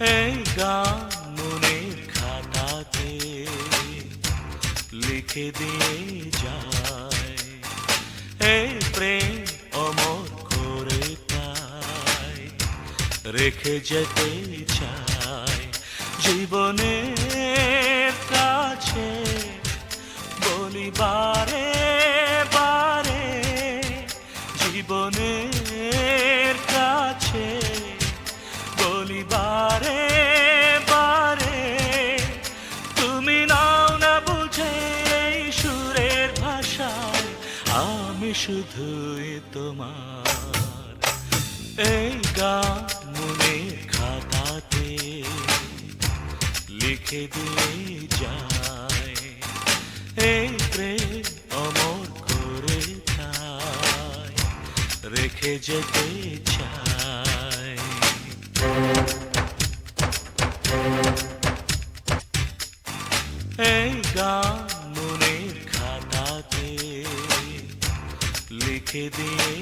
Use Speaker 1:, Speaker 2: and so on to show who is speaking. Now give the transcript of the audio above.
Speaker 1: এই গান মনের খাতাতে লিখে দিয়ে যায়, এই প্রেম অমর করে তাই রেখে যেতে চায় জীবনের কাছে। বলি বারে বারে জীবনের কাছে, বলি বারে বারে তুমি নাও না বুঝে এই সুরের ভাষায়, আমি শুধুই তোমার। এই গান মনের খাতাতে লিখে দিয়ে যায়, এই প্রেম অমর করে তাই রেখে যেতে চায়। এই গান মনের খাতাতে লিখে দিয়ে